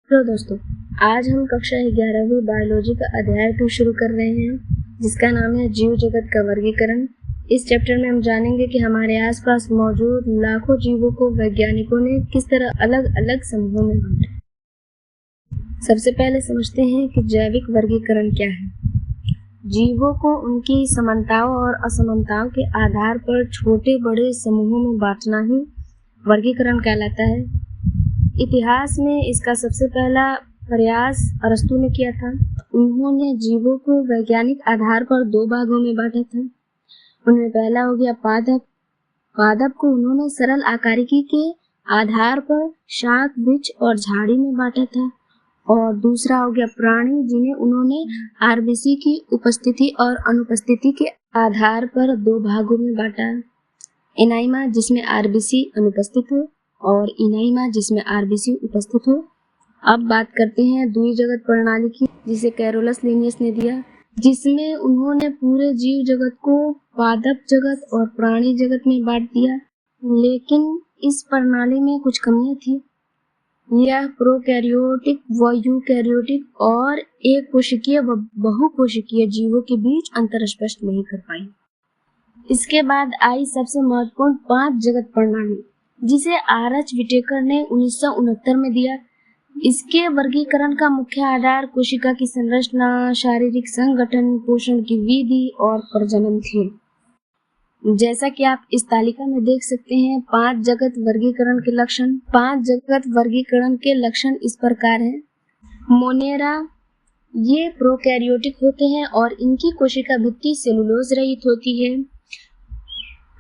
Hello दोस्तों, आज हम कक्षा 11वीं बायोलॉजी का अध्याय 2 शुरू कर रहे हैं, जिसका नाम है जीव जगत का वर्गीकरण। इस चैप्टर में हम जानेंगे कि हमारे आसपास मौजूद लाखों जीवों को वैज्ञानिकों ने किस तरह अलग अलग समूहों में बांटा। सबसे पहले समझते हैं कि जैविक वर्गीकरण क्या है। जीवों को उनकी समानताओं और असमानताओं के आधार पर छोटे बड़े समूहों में बांटना ही वर्गीकरण कहलाता है। इतिहास में इसका सबसे पहला प्रयास अरस्तु ने किया था। उन्होंने जीवों को वैज्ञानिक आधार पर 2 भागों में बांटा था। उनमें पहला हो गया पादप। पादप को उन्होंने सरल आकारिकी के आधार पर शाक, वृक्ष और झाड़ी में बांटा था। और दूसरा हो गया प्राणी, जिन्हें उन्होंने आरबीसी की उपस्थिति और अनुपस्थिति के आधार पर 2 भागों में बांटा। एनाइमा, जिसमें आरबीसी अनुपस्थित हो, और इनाइमा, जिसमें आरबीसी उपस्थित हो। अब बात करते हैं द्वि जगत प्रणाली की, जिसे कैरोलस लिनियस ने दिया, जिसमें उन्होंने पूरे जीव जगत को पादप जगत और प्राणी जगत में बांट दिया। लेकिन इस प्रणाली में कुछ कमियां थी। यह प्रोकैरियोटिक व यूकैरियोटिक और एक कोशिकीय व बहुकोशिकीय जीवों के बीच अंतर स्पष्ट नहीं कर पाई। इसके बाद आई सबसे महत्वपूर्ण 5 जगत प्रणाली, जिसे आर.एच. विटेकर ने 1969 में दिया। इसके वर्गीकरण का मुख्य आधार कोशिका की संरचना, शारीरिक संगठन, पोषण की विधि और प्रजनन थे। जैसा कि आप इस तालिका में देख सकते हैं, 5 जगत वर्गीकरण के लक्षण। 5 जगत वर्गीकरण के लक्षण इस प्रकार हैं। मोनेरा, ये प्रोकैरियोटिक होते हैं और इनकी कोशिका भित्ति सेलुलोज रहित होती है।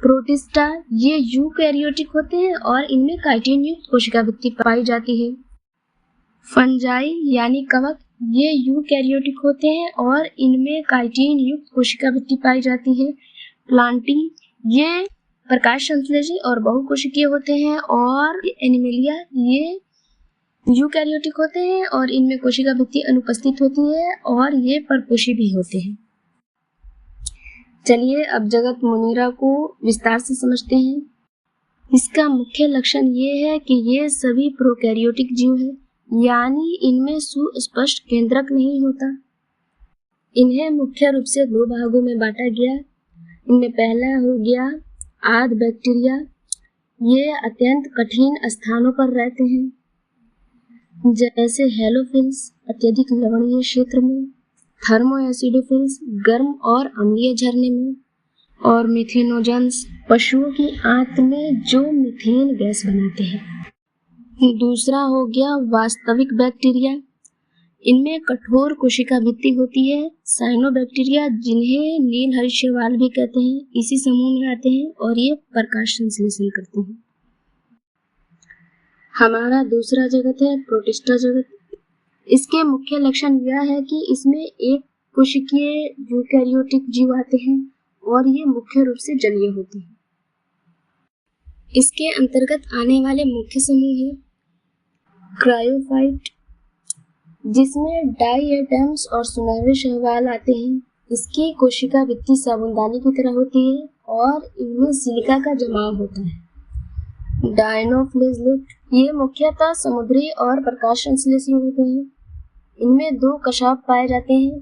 प्रोटिस्टा, ये यूकैरियोटिक होते हैं और इनमें काइटिन युक्त कोशिका भित्ति पाई जाती है। फंजाई यानी कवक, ये यूकैरियोटिक होते हैं और इनमें काइटिन युक्त कोशिका भित्ति पाई जाती है। प्लांटी, ये प्रकाश संश्लेषी और बहुकोशिकीय होते हैं। और एनिमेलिया, ये यूकैरियोटिक होते हैं और इनमें कोशिका भित्ति अनुपस्थित होती है और ये परपोषी भी होते हैं। चलिए अब जगत मोनेरा को विस्तार से समझते हैं। इसका मुख्य लक्षण ये है कि ये सभी प्रोकैरियोटिक जीव हैं, यानी इनमें सुस्पष्ट केंद्रक नहीं होता। इन्हें मुख्य रूप से 2 भागों में बांटा गया। इनमें पहला हो गया आद बैक्टीरिया। ये अत्यंत कठिन स्थानों पर रहते हैं, जैसे हेलोफिल्स अत्यधिक लवणीय क्षेत्र में, थर्मोएसिडोफिल्स गर्म और अम्लीय झरने में, और मिथेनोजन्स पशुओं की आंत में जो मीथेन गैस बनाते हैं। दूसरा हो गया वास्तविक बैक्टीरिया। इनमें कठोर कोशिका भित्ति होती है। साइनोबैक्टीरिया, जिन्हें नील हरित भी कहते हैं, इसी समूह में आते हैं और ये प्रकाश संश्लेषण करते हैं। हमारा दूसरा जगत है प्रोटिस्टा जगत। इसके मुख्य लक्षण यह है कि इसमें एक कोशिकीय यूकैरियोटिक जीव आते हैं और ये मुख्य रूप से जलीय होते हैं। इसके अंतर्गत आने वाले मुख्य समूह हैं क्रायोफाइट, जिसमें डाइएटम्स और सुनहरे शैवाल आते हैं। इसकी कोशिका भित्ति साबुनदानी की तरह होती है और इनमें सिलिका का जमाव होता है। डायनोफ्लेजलेट, ये मुख्यतः समुद्री और प्रकाश संश्लेषी होते हैं। इनमें 2 कशाप पाए जाते हैं,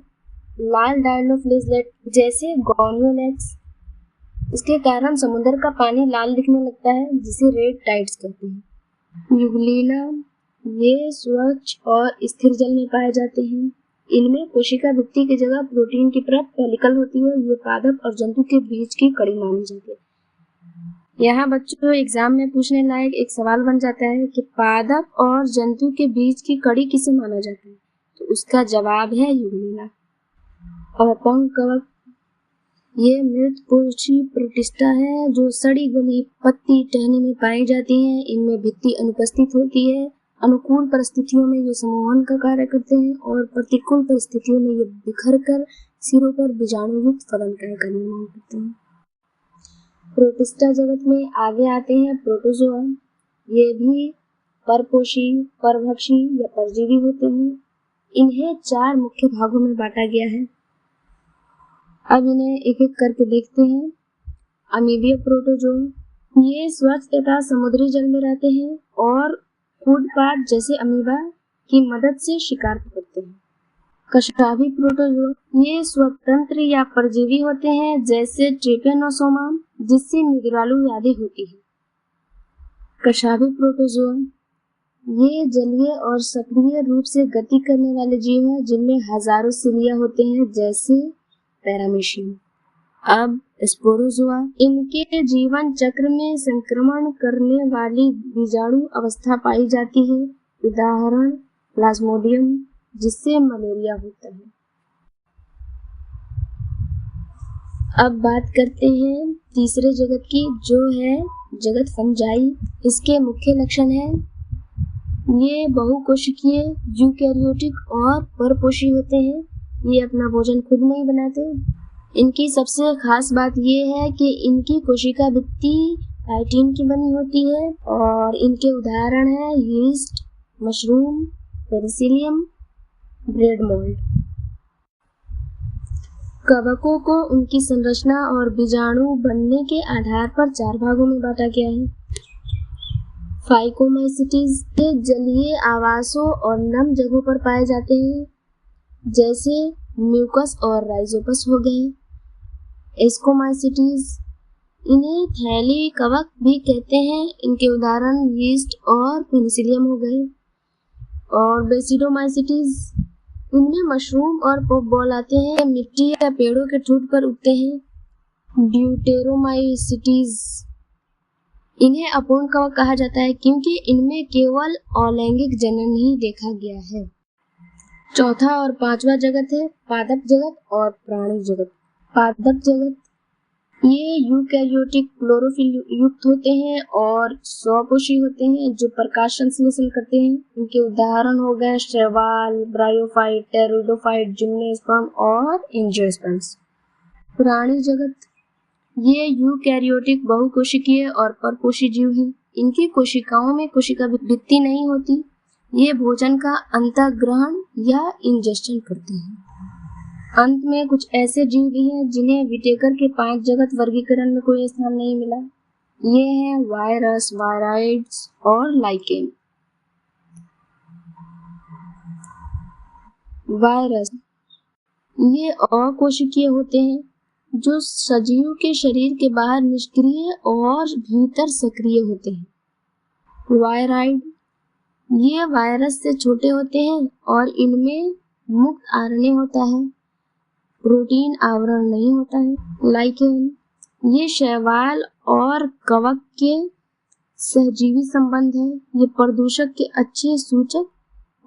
लाल डायनोफ्लेजलेट जैसे गोनियोलैक्स। इसके कारण समुद्र का पानी लाल दिखने लगता है, जिसे रेड टाइड्स कहते हैं। युगलीना, ये स्वच्छ और स्थिर जल में पाए जाते हैं। इनमें कोशिका भित्ति की जगह प्रोटीन की परत पेलिकल होती है। ये पादप और जंतु के बीच की कड़ी मानी जाती है। यहाँ बच्चों एग्जाम में पूछने लायक एक सवाल बन जाता है कि पादप और जंतु के बीच की कड़ी किसे माना जाता है, तो उसका जवाब है युगलीना। और पंख कवक, ये मृतपोषी प्रोटिस्टा है जो सड़ी गली पत्ती टहनी में पाई जाती हैं। इनमें भित्ति अनुपस्थित होती है। अनुकूल परिस्थितियों में ये समूहन का कार्य करते हैं और प्रतिकूल परिस्थितियों में ये बिखर कर सिरों पर बीजाणुयुक्त फलनकाय का निर्माण करते हैं। प्रोटिस्टा जगत में आगे आते हैं प्रोटोजोआ। ये भी परपोषी, परभक्षी या परजीवी होते हैं। इन्हें 4 मुख्य भागों में बांटा गया है। अब इन्हें एक एक करके देखते हैं। अमीबिया प्रोटोजोआ, ये स्वच्छ तथा समुद्री जल में रहते हैं और कूदपात जैसे अमीबा की मदद से शिकार पकड़ते हैं। कशाभी प्रोटोजोआ ये स्वतंत्र या परजीवी होते हैं, जैसे ट्रिपेनोसोमा, जिससे निगरालू व्याधि होती है। कशाभी प्रोटोजोआ ये जलीय और सक्रिय रूप से गति करने वाले जीव हैं, जिनमें हजारों सिलिया होते हैं, जैसे पैरामीशियम। अब स्पोरोजोआ इनके जीवन चक्र में संक्रमण करने वाली बीजाणु अवस्था पाई जाती है, उदाहरण प्लाज्मोडियम, जिससे मलेरिया होता है। अब बात करते हैं तीसरे जगत की, जो है जगत फंजाई। इसके मुख्य लक्षण है ये बहुकोशिकीय, यूकैरियोटिक और परपोषी होते हैं। ये अपना भोजन खुद नहीं बनाते। इनकी सबसे खास बात ये है कि इनकी कोशिका भित्ति काइटिन की बनी होती है और इनके उदाहरण है yeast, mushroom, Penicillium, bread mould. कवकों को उनकी संरचना और बीजाणु बनने के आधार पर 4 भागों में बांटा गया है। फाइकोमाइसिटीज के जलीय आवासों और नम जगहों पर पाए जाते हैं, जैसे म्यूकस और राइजोपस हो गए। एस्कोमाइसिटीज इन्हें थैली कवक भी कहते हैं। इनके उदाहरण यीस्ट और पेनिसिलियम हो गए। और बेसिडोमाइसिटीज इनमें मशरूम और पॉपबॉल आते हैं, मिट्टी या पेड़ों के ठूंठ पर उगते हैं। ड्यूटेरोमाइसिटीज इन्हें अपूर्ण कवक कहा जाता है, क्योंकि इनमें केवल अलैंगिक जनन ही देखा गया है। चौथा और पांचवा जगत है पादप जगत और प्राणी जगत। पादप जगत ये यूकैरियोटिक क्लोरोफिल युक्त होते हैं और स्वपोषी होते हैं, जो प्रकाश संश्लेषण करते हैं। इनके उदाहरण हो गए शैवाल, ब्रायोफाइट, टेरिडोफाइट, जिम्नोस्पर्म और एंजियोस्पर्म्स। प्राणी जगत ये यूकैरियोटिक, बहुकोशिकीय और परपोषी जीव हैं। इनकी कोशिकाओं में कोशिका भित्ति नहीं होती। ये भोजन का अंतःग्रहण या इंजेक्शन करते हैं। अंत में कुछ ऐसे जीव भी हैं जिन्हें विटेकर के 5 जगत वर्गीकरण में कोई स्थान नहीं मिला। ये हैं वायरस, वायराइड्स और लाइकेन। वायरस ये अकोशिकीय होते हैं, जो सजीव के शरीर के बाहर निष्क्रिय और भीतर सक्रिय होते हैं। वायराइड ये वायरस से छोटे होते हैं और इनमें मुक्त आरएनए होता है, प्रोटीन आवरण नहीं होता है। लाइकेन ये शैवाल और कवक के सहजीवी संबंध है। ये प्रदूषक के अच्छे सूचक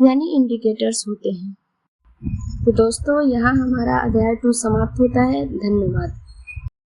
यानी इंडिकेटर्स होते हैं। तो दोस्तों, यहाँ हमारा अध्याय 2 समाप्त होता है। धन्यवाद।